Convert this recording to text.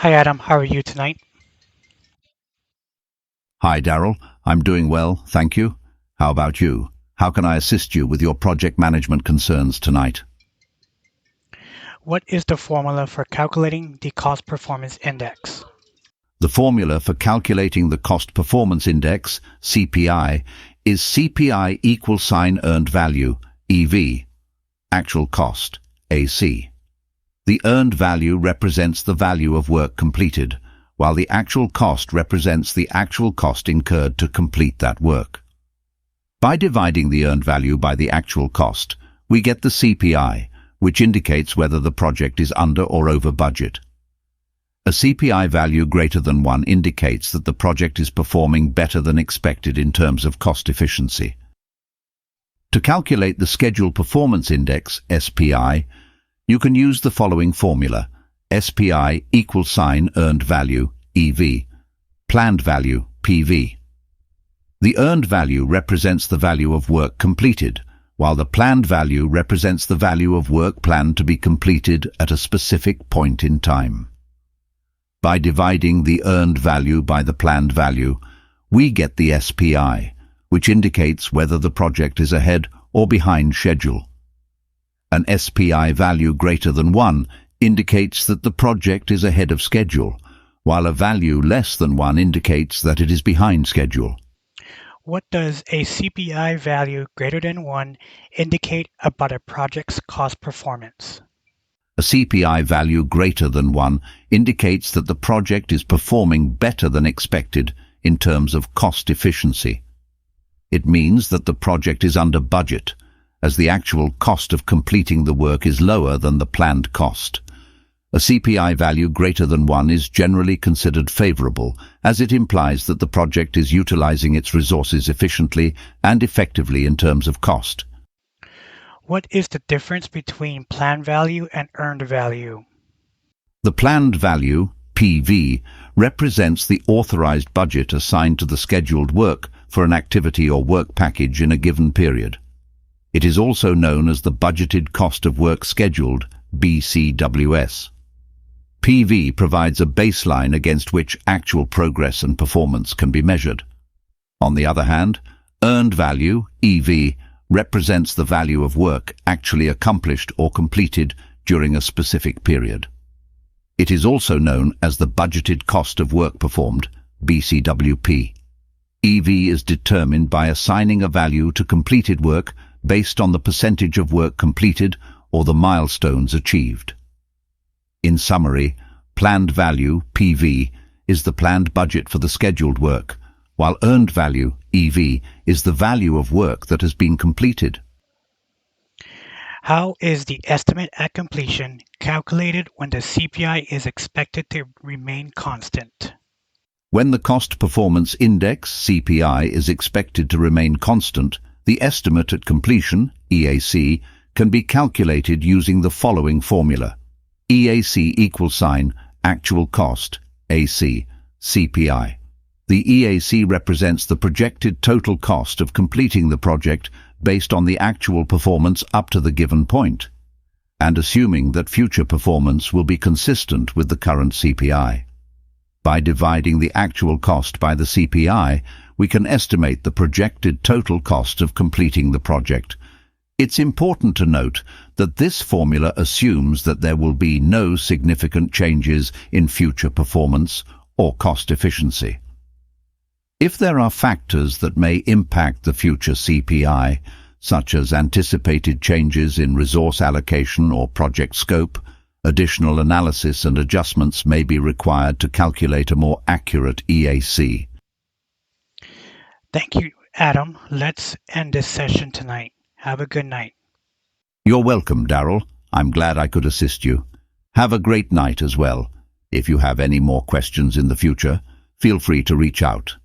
Hi Adam, how are you tonight? Hi, Daryl. I'm doing well, thank you. How about you? How can I assist you with your project management concerns tonight? What is the formula for calculating the cost performance index? The formula for calculating the Cost Performance Index, CPI, is CPI equal sign earned value, EV, actual cost, AC. The earned value represents the value of work completed, while the actual cost represents the actual cost incurred to complete that work. By dividing the earned value by the actual cost, we get the CPI, which indicates whether the project is under or over budget. A CPI value greater than 1 indicates that the project is performing better than expected in terms of cost efficiency. To calculate the Schedule Performance Index, SPI, you can use the following formula: SPI equal sign earned value, EV, planned value, PV. The earned value represents the value of work completed, while the planned value represents the value of work planned to be completed at a specific point in time. By dividing the earned value by the planned value, we get the SPI, which indicates whether the project is ahead or behind schedule. An SPI value greater than 1 indicates that the project is ahead of schedule, while a value less than 1 indicates that it is behind schedule. What does a CPI value greater than 1 indicate about a project's cost performance? A CPI value greater than 1 indicates that the project is performing better than expected in terms of cost efficiency. It means that the project is under budget, as the actual cost of completing the work is lower than the planned cost. A CPI value greater than 1 is generally considered favorable, as it implies that the project is utilizing its resources efficiently and effectively in terms of cost. What is the difference between planned value and earned value? The planned value, PV, represents the authorized budget assigned to the scheduled work for an activity or work package in a given period. It is also known as the budgeted cost of work scheduled, BCWS. PV provides a baseline against which actual progress and performance can be measured. On the other hand, earned value, EV, represents the value of work actually accomplished or completed during a specific period. It is also known as the budgeted cost of work performed, BCWP. EV is determined by assigning a value to completed work based on the percentage of work completed or the milestones achieved. In summary, planned value, PV, is the planned budget for the scheduled work, while earned value, EV, is the value of work that has been completed. How is the estimate at completion calculated when the CPI is expected to remain constant? When the Cost Performance Index, CPI, is expected to remain constant, the estimate at completion, EAC, can be calculated using the following formula: EAC equal sign actual cost, AC, CPI. The EAC represents the projected total cost of completing the project based on the actual performance up to the given point, and assuming that future performance will be consistent with the current CPI. By dividing the actual cost by the CPI, we can estimate the projected total cost of completing the project. It's important to note that this formula assumes that there will be no significant changes in future performance or cost efficiency. If there are factors that may impact the future CPI, such as anticipated changes in resource allocation or project scope, additional analysis and adjustments may be required to calculate a more accurate EAC. Thank you, Adam. Let's end this session tonight. Have a good night. You're welcome, Daryl. I'm glad I could assist you. Have a great night as well. If you have any more questions in the future, feel free to reach out.